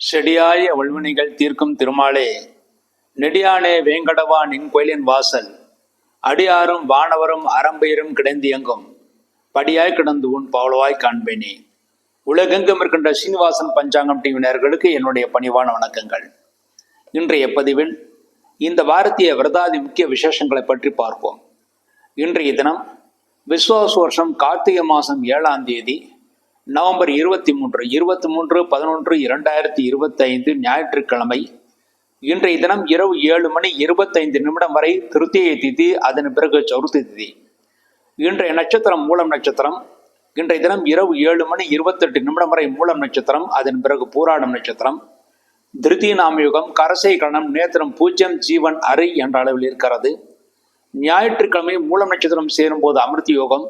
செடியாய வல்வினைகள் தீர்க்கும் திருமாலே, நெடியானே வேங்கடவா நின் கோயிலின் வாசல், அடியாரும் வானவரும் அறம்பெயரும் கிடந்தியங்கும் படியாய் கிடந்து உன் பவளவாய் காண்பேனே. உலகெங்கும் இருக்கின்ற சீனிவாசன் பஞ்சாங்கம் டிவி நேயர்களுக்கு என்னுடைய பணிவான வணக்கங்கள். இன்றைய பதிவில் இந்த வாரத்திய விரதாதி முக்கிய விசேஷங்களை பற்றி பார்ப்போம். இன்றைய தினம் விஸ்வாச வருஷம் கார்த்திகை மாதம் 7ஆம் தேதி நவம்பர் 23/11/2025 ஞாயிற்றுக்கிழமை. இன்றைய தினம் இரவு 7:25 வரை திருத்தியை திதி, அதன் பிறகு சதுர்த்தி திதி. இன்றைய நட்சத்திரம் மூலம் நட்சத்திரம். இன்றைய தினம் இரவு 7:28 வரை மூலம் நட்சத்திரம், அதன் பிறகு பூராடம் நட்சத்திரம். திருத்திய நாமயுகம் கரசை கணம் நேத்திரம் 0 ஜீவன் அரை என்ற அளவில் இருக்கிறது. ஞாயிற்றுக்கிழமை மூலம் நட்சத்திரம் சேரும்போது அமிர்த யோகம்,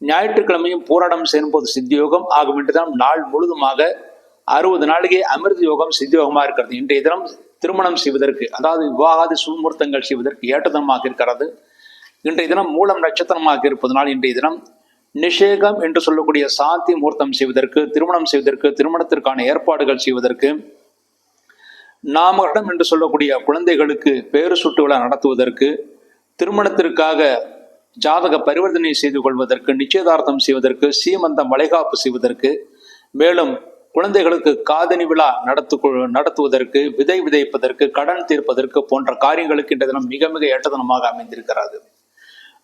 ஞாயிற்றுக்கிழமையும் பூராடம் சேரும்போது சித்தி யோகம் ஆகும். இன்று தினம் நாள் முழுதுமாக 60 நாளிகை அமிர்த யோகம் சித்தி யோகமாக இருக்கிறது. இன்றைய தினம் திருமணம் செய்வதற்கு, அதாவது விவாகாதி சுமுகூர்த்தங்கள் செய்வதற்கு ஏற்ற தினமாக இருக்கிறது. இன்றைய தினம் மூலம் நட்சத்திரமாக இருப்பதனால் இன்றைய தினம் நிஷேகம் என்று சொல்லக்கூடிய சாந்தி முகூர்த்தம் செய்வதற்கு, திருமணம் செய்வதற்கு, திருமணத்திற்கான ஏற்பாடுகள் செய்வதற்கு, நாமகண்டம் என்று சொல்லக்கூடிய குழந்தைகளுக்கு பேரு சுட்டு விழா நடத்துவதற்கு, திருமணத்திற்காக ஜாதக பரிவர்த்தனை செய்து கொள்வதற்கு, நிச்சயதார்த்தம் செய்வதற்கு, சீமந்தம் வளைகாப்பு செய்வதற்கு, மேலும் குழந்தைகளுக்கு காதணி விழா நடத்துவதற்கு, விதை விதைப்பதற்கு, கடன் தீர்ப்பதற்கு போன்ற காரியங்களுக்கு இன்றைய தினம் மிக மிக ஏற்ற தினமாக அமைந்திருக்கிறது.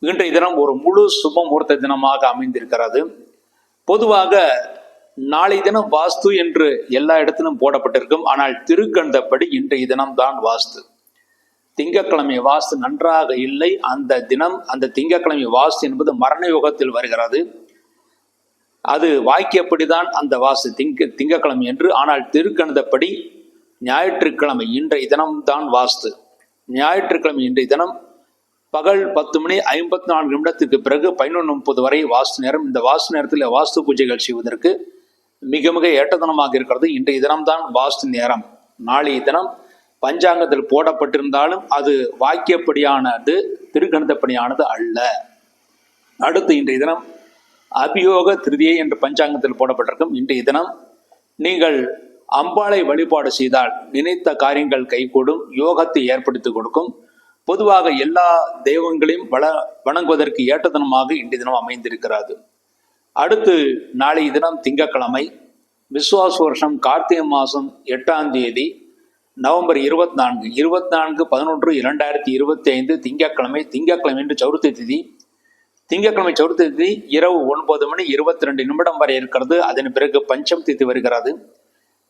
இன்றைய தினம் ஒரு முழு சுப முகூர்த்த தினமாக அமைந்திருக்கிறது. பொதுவாக நாளை தினம் வாஸ்து என்று எல்லா இடத்திலும் போடப்பட்டிருக்கும். ஆனால் திருக்கண்டபடி இன்றைய தினம்தான் வாஸ்து. திங்கட்கிழமை வாஸ்து நன்றாக இல்லை. அந்த தினம், அந்த திங்கட்கிழமை வாஸ்து என்பது மரண யோகத்தில் வருகிறது. அது வாக்கியப்படிதான் அந்த வாஸ்து திங்கட்கிழமை என்று. ஆனால் திருக்கணிதப்படி ஞாயிற்றுக்கிழமை இன்றைய தினம்தான் வாஸ்து. ஞாயிற்றுக்கிழமை இன்றைய தினம் பகல் 10:54 பிறகு 11:30 வரை வாஸ்து நேரம். இந்த வாஸ்து நேரத்தில் வாஸ்து பூஜைகள் செய்வதற்கு மிக மிக ஏற்ற தினமாக இருக்கிறது. இன்றைய தினம்தான் வாஸ்து நேரம். நாளைய தினம் பஞ்சாங்கத்தில் போடப்பட்டிருந்தாலும் அது வாக்கியப்படியானது, திருக்கணிதப்படியானது அல்ல. அடுத்து இன்றைய தினம் அபியோக திருதியை என்று பஞ்சாங்கத்தில் போடப்பட்டிருக்கும். இன்றைய தினம் நீங்கள் அம்பாளை வழிபாடு செய்தால் நினைத்த காரியங்கள் கைகூடும், யோகத்தை ஏற்படுத்தி கொடுக்கும். பொதுவாக எல்லா தெய்வங்களையும் வணங்குவதற்கு ஏற்ற தினமாக இன்றைய தினம் அமைந்திருக்கிறது. அடுத்து நாளைய தினம் திங்கட்கிழமை, விஸ்வாச வருஷம் கார்த்திகை மாதம் 8ஆம் தேதி நவம்பர் 24/11/2025 திங்கட்கிழமை. திங்கட்கிழமை என்று சதுர்த்தி திதி. திங்கட்கிழமை சதுர்த்தி திதி இரவு 9:22 வரை இருக்கிறது. அதன் பிறகு பஞ்சம் திதி வருகிறது.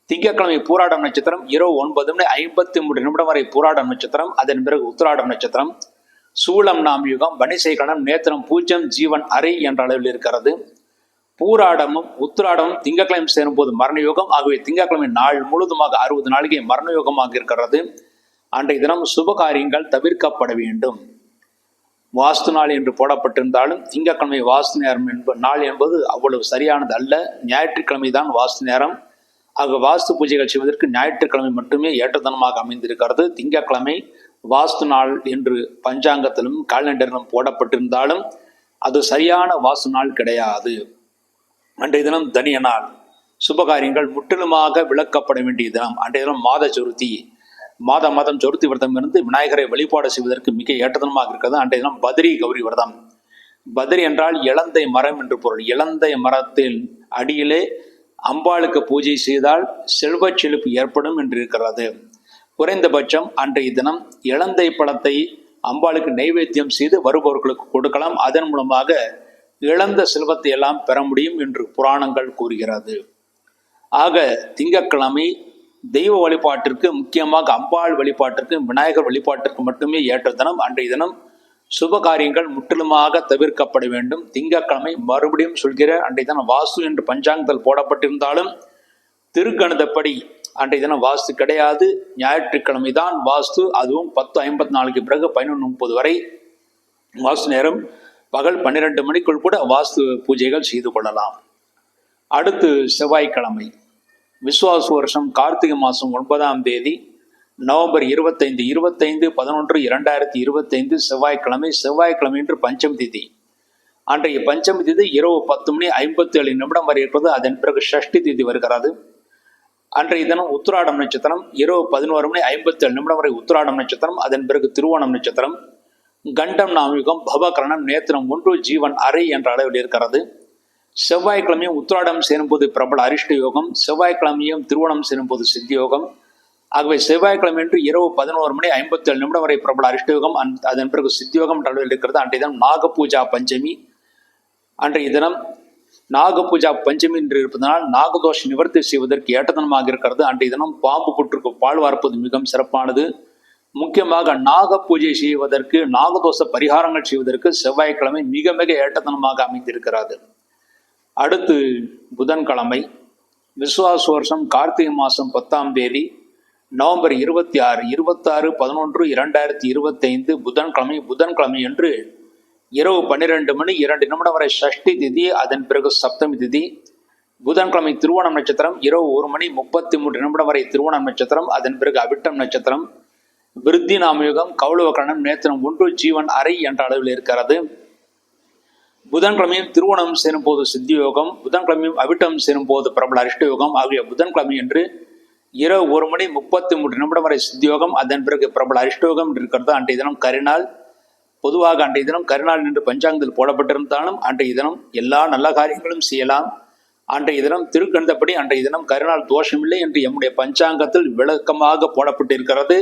திங்கட்கிழமை பூராடம் நட்சத்திரம் இரவு 9:53 வரை பூராடம் நட்சத்திரம், அதன் பிறகு உத்திராடம் நட்சத்திரம். சூலம் நாமயுகம் வணிசை கணம் நேத்திரம் 0 ஜீவன் அரை என்ற அளவில் இருக்கிறது. பூராடமும் உத்திராடமும் திங்கட்கிழமை சேரும் போது மரணயோகம். ஆகவே திங்கட்கிழமை நாள் முழுதுமாக 60 நாளிகை மரணயோகமாக இருக்கிறது. அன்றைய தினம் சுப காரியங்கள் தவிர்க்கப்பட வேண்டும். வாஸ்து நாள் என்று போடப்பட்டிருந்தாலும் திங்கட்கிழமை வாஸ்து நேரம் நாள் என்பது அவ்வளவு சரியானது அல்ல. ஞாயிற்றுக்கிழமை தான் வாஸ்து நேரம். ஆக வாஸ்து பூஜைகள் செய்வதற்கு ஞாயிற்றுக்கிழமை மட்டுமே ஏற்ற தினமாக அமைந்திருக்கிறது. திங்கட்கிழமை வாஸ்து நாள் என்று பஞ்சாங்கத்திலும் காலண்டரிலும் போடப்பட்டிருந்தாலும் அது சரியான வாஸ்து நாள் கிடையாது. அன்றைய தினம் தனிய நாள். சுபகாரியங்கள் முற்றிலுமாக விளக்கப்பட வேண்டிய தினம். அன்றைய தினம் மாத சதுர்த்தி. மாதம் சதுர்த்தி விரதம் இருந்து விநாயகரை வழிபாடு செய்வதற்கு மிக ஏற்ற தினமாக இருக்கிறது. அன்றைய தினம் பத்ரி கௌரி விரதம். பத்ரி என்றால் இலந்தை மரம் என்று பொருள். இலந்தை மரத்தின் அடியிலே அம்பாளுக்கு பூஜை செய்தால் செல்வ செழிப்பு ஏற்படும் என்று இருக்கிறது. குறைந்தபட்சம் அன்றைய தினம் இலந்தை பழத்தை அம்பாளுக்கு நைவேத்தியம் செய்து வருபவர்களுக்கு கொடுக்கலாம். அதன் மூலமாக இழந்த செல்வத்தை எல்லாம் பெற முடியும் என்று புராணங்கள் கூறுகிறது. ஆக திங்கட்கிழமை தெய்வ வழிபாட்டிற்கு, முக்கியமாக அம்பாள் வழிபாட்டிற்கு, விநாயகர் வழிபாட்டிற்கு மட்டுமே ஏற்ற தினம். அன்றைய தினம் சுப காரியங்கள் முற்றிலுமாக தவிர்க்கப்பட வேண்டும். திங்கட்கிழமை மறுபடியும் சொல்கிறேன், அன்றைய தினம் வாஸ்து என்று பஞ்சாங்கத்தில் போடப்பட்டிருந்தாலும் திருக்கணிதப்படி அன்றைய தினம் வாஸ்து கிடையாது. ஞாயிற்றுக்கிழமை தான் வாஸ்து. அதுவும் 10:54 பிறகு 11:30 வரை வாஸ்து நேரம். பகல் 12 மணிக்குள் கூட வாஸ்து பூஜைகள் செய்து கொள்ளலாம். அடுத்து செவ்வாய்க்கிழமை, விஸ்வாச வருஷம் கார்த்திகை மாதம் 9ஆம் தேதி நவம்பர் 25/11/2025 செவ்வாய்க்கிழமை. செவ்வாய்க்கிழமை என்று பஞ்சமி திதி. அன்றைய பஞ்சமி திதி இரவு 10:57 வரை இருப்பது. அதன் பிறகு ஷஷ்டி திதி வருகிறது. அன்றைய தினம் உத்திராடம் நட்சத்திரம் இரவு 11:57 வரை உத்திராடம் நட்சத்திரம், அதன் பிறகு திருவோணம் நட்சத்திரம். கண்டம் நாமயுகம் பவகரணம் நேத்திரம் 1 ஜீவன் அரை என்ற அளவில் இருக்கிறது. செவ்வாய்க்கிழமையும் உத்திராடம் சேரும்போது பிரபல அரிஷ்ட யோகம், செவ்வாய்க்கிழமையும் திருவோணம் சேரும்போது சித்தி யோகம். ஆகவே செவ்வாய்க்கிழமை என்று இரவு 11:57 வரை பிரபல அரிஷ்டயோகம், அதன் பிறகு சித்தியோகம் என்ற அளவில் இருக்கிறது. அன்றைய தினம் நாகபூஜா பஞ்சமி. அன்றைய தினம் நாகபூஜா பஞ்சமி என்று இருப்பதனால் நாகதோஷ நிவர்த்தி செய்வதற்கு ஏற்றதனமாக இருக்கிறது. அன்றைய தினம் பாம்பு புற்றுக்கு பால் வார்ப்பது மிகவும் சிறப்பானது. முக்கியமாக நாக பூஜை செய்வதற்கு, நாகதோஷ பரிகாரங்கள் செய்வதற்கு செவ்வாய்க்கிழமை மிக மிக ஏற்றதனமாக அமைந்திருக்கிறது. அடுத்து புதன்கிழமை, விசுவாச வருஷம் கார்த்திகை மாதம் 10ஆம் தேதி நவம்பர் 26/11/2025 புதன்கிழமை என்று இரவு 12:02 வரை சஷ்டி திதி, அதன் பிறகு சப்தமி திதி. புதன்கிழமை திருவோணம் நட்சத்திரம் இரவு 1:33 வரை திருவோணம் நட்சத்திரம், அதன் பிறகு அவிட்டம் நட்சத்திரம். விருத்தி நாமயுகம் கௌளவகரணம் நேத்திரம் 1 ஜீவன் அரை என்ற அளவில் இருக்கிறது. புதன்கிழமையும் திருவோணம் சேரும் போது சித்தி யோகம், புதன்கிழமையும் அவிட்டம் சேரும் போது பிரபல அரிஷ்ட யோகம். ஆகிய புதன்கிழமை என்று இரவு 1:33 வரை சித்தியோகம், அதன் பிறகு பிரபல அரிஷ்டயோகம் இருக்கிறது. அன்றைய தினம் கரிநாள். பொதுவாக அன்றைய தினம் கரிநாள் என்று பஞ்சாங்கத்தில் போடப்பட்டிருந்தாலும் அன்றைய தினம் எல்லா நல்ல காரியங்களும் செய்யலாம். அன்றைய தினம் திருக்கண்டபடி அன்றைய தினம் கரிநாள் தோஷமில்லை என்று எம்முடைய பஞ்சாங்கத்தில் விளக்கமாக போடப்பட்டிருக்கிறது.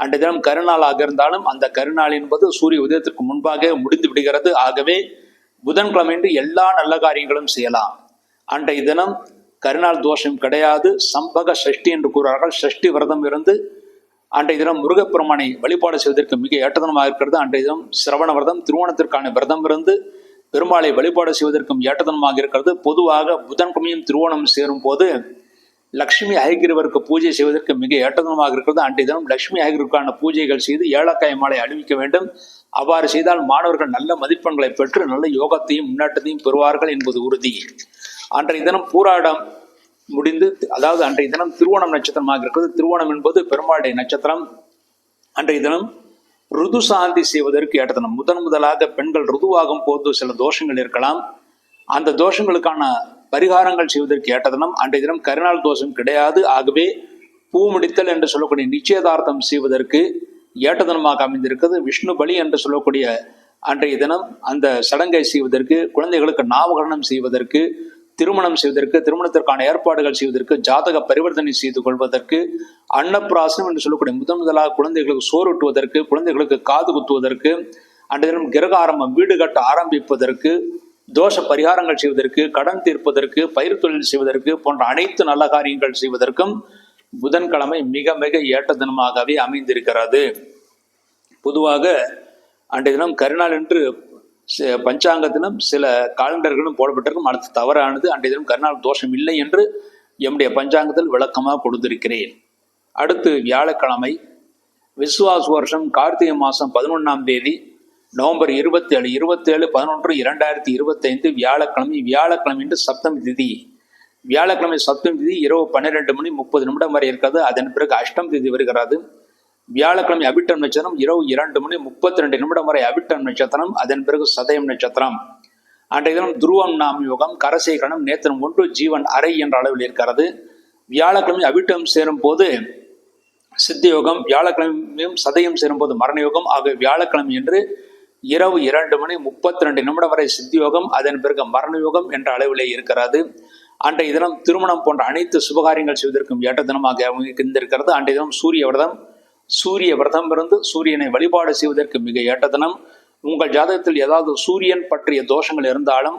அன்றைய தினம் கரிநாளாக இருந்தாலும் அந்த கரிநாள் என்பது சூரிய உதயத்திற்கு முன்பாக முடிந்து விடுகிறது. ஆகவே புதன்கிழமை என்று எல்லா நல்ல காரியங்களும் செய்யலாம். அன்றைய தினம் கரிநாள் தோஷம் கிடையாது. சம்பக சஷ்டி என்று கூறுவார்கள். சஷ்டி விரதம் இருந்து அன்றைய தினம் முருகப்பெருமானை வழிபாடு செய்வதற்கு மிக ஏற்றதனமாக இருக்கிறது. அன்றைய தினம் சிரவண விரதம், திருவோணத்திற்கான விரதம் இருந்து பெருமாளை வழிபாடு செய்வதற்கும் ஏற்றதனமாக இருக்கிறது. பொதுவாக புதன்கிழமையும் திருவோணம் சேரும் போது லட்சுமி ஹயகிரிவருக்கு பூஜை செய்வதற்கு மிக ஏற்றதனமாக இருக்கிறது. அன்றைய தினம் லட்சுமி ஹயகிரிவுக்கான பூஜைகள் செய்து ஏலக்காய் மாலை அணிவிக்க வேண்டும். அவ்வாறு செய்தால் மாணவர்கள் நல்ல மதிப்பெண்களை பெற்று நல்ல யோகத்தையும் முன்னேற்றத்தையும் பெறுவார்கள் என்பது உறுதி. அன்றைய தினம் பூராடம் முடிந்து, அதாவது அன்றைய தினம் திருவோணம் நட்சத்திரமாக இருக்கிறது. திருவோணம் என்பது பெருமாளுடைய நட்சத்திரம். அன்றைய தினம் ருது சாந்தி செய்வதற்கு ஏற்ற தினம். முதலாக பெண்கள் ருதுவாகும் போது சில தோஷங்கள் இருக்கலாம். அந்த தோஷங்களுக்கான பரிகாரங்கள் செய்வதற்கு ஏற்ற தினம். அன்றைய தினம் கரிநாள் தோஷம் கிடையாது. ஆகவே பூ முடித்தல் என்று சொல்லக்கூடிய நிச்சயதார்த்தம் செய்வதற்கு ஏற்ற தினமாக அமைந்திருக்கிறது. விஷ்ணு பலி என்று சொல்லக்கூடிய அன்றைய தினம் அந்த சடங்கை செய்வதற்கு, குழந்தைகளுக்கு நாமகரணம் செய்வதற்கு, திருமணம் செய்வதற்கு, திருமணத்திற்கான ஏற்பாடுகள் செய்வதற்கு, ஜாதக பரிவர்த்தனை செய்து கொள்வதற்கு, அன்னப்பிராசனம் என்று சொல்லக்கூடிய முதலாக குழந்தைகளுக்கு சோறுட்டுவதற்கு, குழந்தைகளுக்கு காது குத்துவதற்கு, அன்றைய தினம் கிரக ஆரம்பம் வீடு கட்ட ஆரம்பிப்பதற்கு, தோஷ பரிகாரங்கள் செய்வதற்கு, கடன் தீர்ப்பதற்கு, பயிர் தொழில் செய்வதற்கு போன்ற அனைத்து நல்ல காரியங்கள் செய்வதற்கும் புதன்கிழமை மிக மிக ஏற்ற தினமாகவே அமைந்திருக்கிறது. பொதுவாக அன்றைய தினம் கரிநாள் என்று பஞ்சாங்கத்திலும் சில காலண்டர்களும் போடப்பட்டிருக்கும். அடுத்து தவறானது. அன்றைய தினம் கரிநாள் தோஷம் இல்லை என்று எம்முடைய பஞ்சாங்கத்தில் விளக்கமாக கொடுத்திருக்கிறேன். அடுத்து வியாழக்கிழமை, விசுவாச வருஷம் கார்த்திகை மாதம் 11ஆம் தேதி நவம்பர் 27/11/2025 வியாழக்கிழமை என்று சப்தமி திதி. வியாழக்கிழமை சப்தமி திதி இரவு 12:30 வரை இருக்கிறது. அதன் பிறகு அஷ்டம் திதி வருகிறது. வியாழக்கிழமை அவிட்டம் நட்சத்திரம் இரவு 2:32 வரை அவிட்டம் நட்சத்திரம், அதன் பிறகு சதயம் நட்சத்திரம். அன்றைய தினம் துருவம் நாம் யோகம் கரசேகரணம் நேத்திரம் 1 ஜீவன் அரை என்ற அளவில் இருக்கிறது. வியாழக்கிழமை அவிட்டம் சேரும் போது சித்த யோகம், வியாழக்கிழமையும் சதயம் சேரும் போது மரண யோகம். ஆக வியாழக்கிழமை என்று இரவு 2:32 வரை சித்தி யோகம், அதன் பிறகு மரண யோகம் என்ற அளவிலே இருக்கிறது. அன்றைய தினம் திருமணம் போன்ற அனைத்து சுபகாரியங்கள் செய்வதற்கும் ஏற்ற தினமாக இருந்திருக்கிறது. அன்றைய தினம் சூரிய விரதம் இருந்து சூரியனை வழிபாடு செய்வதற்கு மிக ஏற்ற தினம். உங்கள் ஜாதகத்தில் ஏதாவது சூரியன் பற்றிய தோஷங்கள் இருந்தாலும்,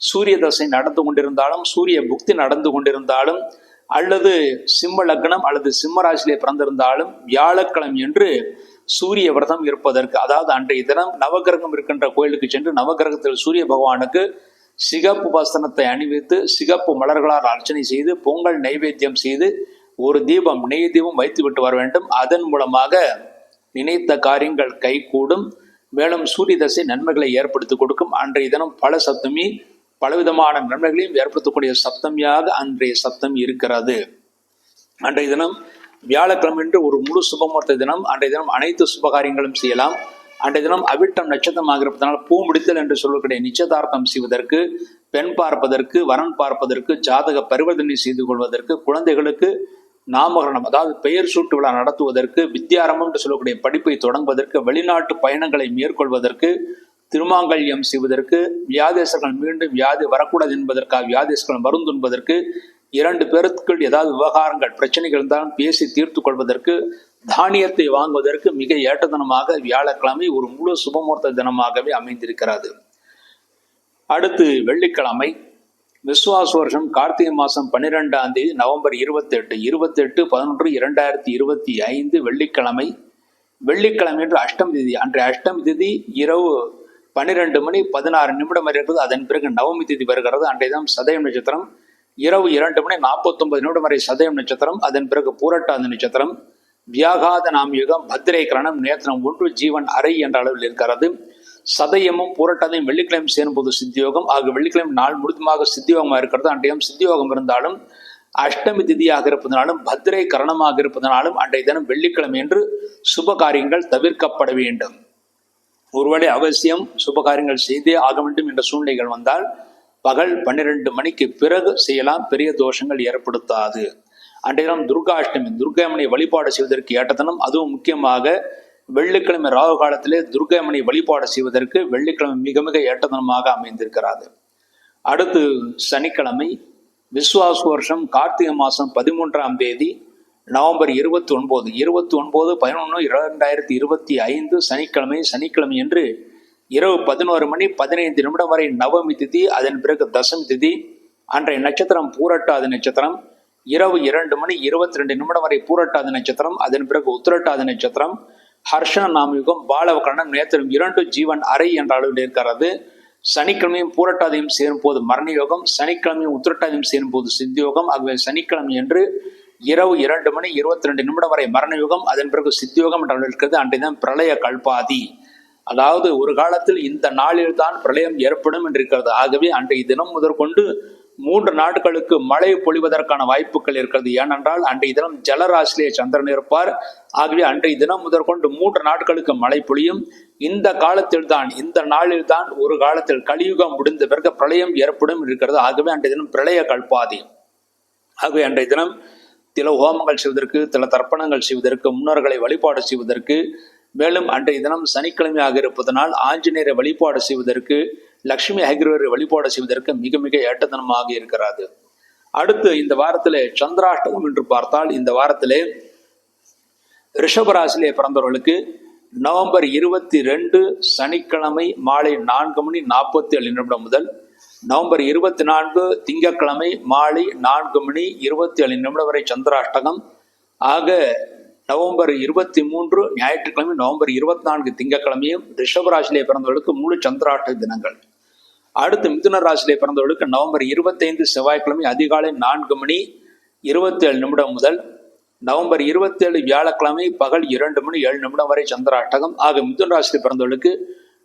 சூரிய தசை நடந்து கொண்டிருந்தாலும், சூரிய புக்தி நடந்து கொண்டிருந்தாலும், அல்லது சிம்ம லக்னம் அல்லது சிம்ம ராசியிலே பிறந்திருந்தாலும் வியாழக்கிழமை என்று சூரிய விரதம் இருப்பதற்கு, அதாவது அன்றைய தினம் நவகிரகம் இருக்கின்ற கோயிலுக்கு சென்று நவகிரகத்தில் சூரிய பகவானுக்கு சிகப்பு வஸ்திரத்தை அணிவித்து சிகப்பு மலர்களால் அர்ச்சனை செய்து பொங்கல் நைவேத்தியம் செய்து ஒரு தீபம், நெய் தீபம் வைத்து விட்டு வர வேண்டும். அதன் மூலமாக நினைத்த காரியங்கள் கைகூடும். மேலும் சூரிய தசை நன்மைகளை ஏற்படுத்தி கொடுக்கும். அன்றைய தினம் பல சப்தமி பலவிதமான நன்மைகளையும் ஏற்படுத்தக்கூடிய சப்தமியாக அன்றைய சப்தமி இருக்கிறது. அன்றைய தினம் வியாழக்கிழமை என்று ஒரு முழு சுபமுகூர்த்த தினம். அன்றைய தினம் அனைத்து சுபகாரியங்களும் செய்யலாம். அன்றைய தினம் அவிட்டம் நட்சத்திரமாக இருப்பதனால் பூ முடித்தல் என்று சொல்லக்கூடிய நிச்சயதார்த்தம் செய்வதற்கு, பெண் பார்ப்பதற்கு, வரன் பார்ப்பதற்கு, ஜாதக பரிவர்த்தனை செய்து கொள்வதற்கு, குழந்தைகளுக்கு நாமகரணம் அதாவது பெயர் சூட்டு விழா நடத்துவதற்கு, வித்யாரம்பம் என்று சொல்லக்கூடிய படிப்பை தொடங்குவதற்கு, வெளிநாட்டு பயணங்களை மேற்கொள்வதற்கு, திருமாங்கல்யம் செய்வதற்கு, வியாதேசர்கள் மீண்டும் வியாதி வரக்கூடாது என்பதற்காக வியாதேசர்கள் மருந்துண்பதற்கு, 2 பேருக்குள் ஏதாவது விவகாரங்கள் பிரச்சனைகள் இருந்தாலும் பேசி தீர்த்து கொள்வதற்கு, தானியத்தை வாங்குவதற்கு மிக ஏற்ற தினமாக வியாழக்கிழமை ஒரு முழு சுபமுகூர்த்த தினமாகவே அமைந்திருக்கிறது. அடுத்து வெள்ளிக்கிழமை விஸ்வாச வருஷம் கார்த்திகை மாதம் 12ஆம் தேதி நவம்பர் 28/11/2025 வெள்ளிக்கிழமை. வெள்ளிக்கிழமை என்று அஷ்டமி திதி. அன்றைய அஷ்டமி திதி இரவு 12:16 வரை இருக்கிறது. அதன் பிறகு நவமி திதி வருகிறது. அன்றைய தினம் சதயம் நட்சத்திரம். இரவு 2:49 வரை சதயம் நட்சத்திரம். அதன் பிறகு பூரட்டாதி நட்சத்திரம். வியாகாத நாமயுகம், பத்திரை கரணம், நேத்திரம் 1, ஜீவன் அரை என்ற அளவில் இருக்கிறது. சதயமும் பூரட்டாதையும் வெள்ளிக்கிழமை சேரும்போது சித்தியோகம். ஆக வெள்ளிக்கிழமை நாள் முழுதுமாக சித்தியோகமாக இருக்கிறது. அன்றைய சித்தியோகம் இருந்தாலும் அஷ்டமி திதியாக இருப்பதனாலும் பத்திரை கரணமாக இருப்பதனாலும் அன்றைய தினம் வெள்ளிக்கிழமை என்று சுப காரியங்கள் தவிர்க்கப்பட வேண்டும். ஒருவேளை அவசியம் சுப காரியங்கள் செய்தே ஆக வேண்டும் என்ற சூழ்நிலைகள் வந்தால் பகல் 12 மணிக்கு பிறகு செய்யலாம். பெரிய தோஷங்கள் ஏற்படுத்தாது. அன்றைய தினம் துர்காஷ்டமி, துர்காமனை வழிபாடு செய்வதற்கு ஏற்ற தினம். அதுவும் முக்கியமாக வெள்ளிக்கிழமை ராகு காலத்திலே துர்காமனை வழிபாடு செய்வதற்கு வெள்ளிக்கிழமை மிக மிக ஏற்ற தினமாக அமைந்திருக்கிறது. அடுத்து சனிக்கிழமை விஸ்வாச வருஷம் கார்த்திகை மாதம் 13ஆம் தேதி நவம்பர் 29/11/2025 சனிக்கிழமை. சனிக்கிழமை என்று இரவு 11:15 வரை நவமி திதி. அதன் பிறகு தசமி திதி. அன்றைய நட்சத்திரம் பூரட்டாதி நட்சத்திரம். இரவு 2:22 வரை பூரட்டாதி நட்சத்திரம். அதன் பிறகு உத்திரட்டாதி நட்சத்திரம். ஹர்ஷன நாமயுகம், பாலவகரணம், நேத்திரம் 2, ஜீவன் அரை என்ற அளவில் இருக்கிறது. சனிக்கிழமையும் பூரட்டாதியும் சேரும் போது மரணயோகம், சனிக்கிழமையும் உத்திரட்டாதியும் சேரும் போது சித்தியோகம். ஆகவே சனிக்கிழமை என்று இரவு 2:22 வரை மரணயோகம், அதன் பிறகு சித்தியோகம் என்ற அளவில் இருக்கிறது. அன்றைய தினம் பிரளய கல்பாதி, அதாவது ஒரு காலத்தில் இந்த நாளில் தான் பிரளயம் ஏற்படும் என்று இருக்கிறது. ஆகவே அன்றைய தினம் முதற்கொண்டு 3 நாட்களுக்கு மழை பொழிவதற்கான வாய்ப்புகள் இருக்கிறது. ஏனென்றால் அன்றைய தினம் ஜலராசிலே சந்திரன் இருப்பார். ஆகவே அன்றைய தினம் முதற்கொண்டு 3 நாட்களுக்கு மழை பொழியும். இந்த காலத்தில் தான், இந்த நாளில் தான் ஒரு காலத்தில் கலியுகம் முடிந்த பிறகு பிரளயம் ஏற்படும் இருக்கிறது. ஆகவே அன்றைய தினம் பிரளய கல்பாதி. ஆகவே அன்றைய தினம் சில ஹோமங்கள் செய்வதற்கு, சில தர்ப்பணங்கள் செய்வதற்கு, முன்னோர்களை வழிபாடு செய்வதற்கு, மேலும் அன்றைய தினம் சனிக்கிழமையாக இருப்பதனால் ஆஞ்சநேயரை வழிபாடு செய்வதற்கு, லட்சுமி ஹகிரவரை வழிபாடு செய்வதற்கு மிக மிக ஏற்ற தினமாக இருக்கிறது. அடுத்து இந்த வாரத்திலே சந்திராஷ்டகம் என்று பார்த்தால், இந்த வாரத்திலே ரிஷபராசிலே பிறந்தவர்களுக்கு நவம்பர் 22 சனிக்கிழமை மாலை 4:47 முதல் நவம்பர் 24 திங்கட்கிழமை மாலை 4:27 வரை சந்திராஷ்டகம். ஆக நவம்பர் 23 ஞாயிற்றுக்கிழமை, நவம்பர் 24 திங்கட்கிழமையும் ரிஷபராசிலே பிறந்தவர்களுக்கு முழு சந்திராஷ்டக தினங்கள். அடுத்து மிதுன ராசியிலே பிறந்தவர்களுக்கு நவம்பர் 25 செவ்வாய்க்கிழமை அதிகாலை 4:27 முதல் நவம்பர் 27 வியாழக்கிழமை பகல் 2:07 வரை சந்திராஷ்டகம். ஆக மிதுன ராசியில் பிறந்தவர்களுக்கு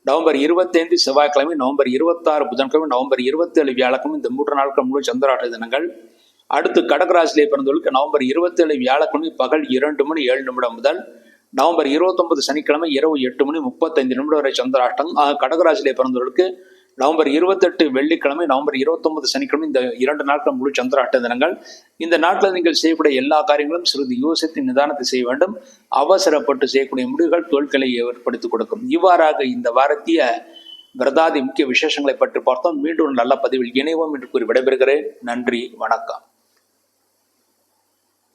நவம்பர் 25 செவ்வாய்க்கிழமை, நவம்பர் 26 புதன்கிழமை, நவம்பர் 27 வியாழக்கிழமை, இந்த 3 நாட்கள் முழு சந்திராஷ்டக தினங்கள். அடுத்து கடகராசியிலே பிறந்தவர்களுக்கு நவம்பர் 27 வியாழக்கிழமை பகல் 2:07 முதல் நவம்பர் 29 சனிக்கிழமை இரவு 8:35 வரை சந்திராஷ்டகம். ஆக கடகராசியிலே பிறந்தவர்களுக்கு நவம்பர் 28 வெள்ளிக்கிழமை, நவம்பர் 29 சனிக்கிழமை, இந்த 2 நாட்கள் முழு சந்திராஷ்ட தினங்கள். இந்த நாட்களில் நீங்கள் செய்யக்கூடிய எல்லா காரியங்களும் சிறிது யோசித்து நிதானத்தை செய்ய வேண்டும். அவசரப்பட்டு செய்யக்கூடிய முடிவுகள் தோல்களை ஏற்படுத்திக் கொடுக்கும். இவ்வாறாக இந்த வாரத்திய விரதாதி முக்கிய விசேஷங்களை பற்றி பார்த்தோம். மீண்டும் நல்ல பதிவில் இணைவோம் என்று கூறி விடைபெறுகிறேன். நன்றி, வணக்கம்.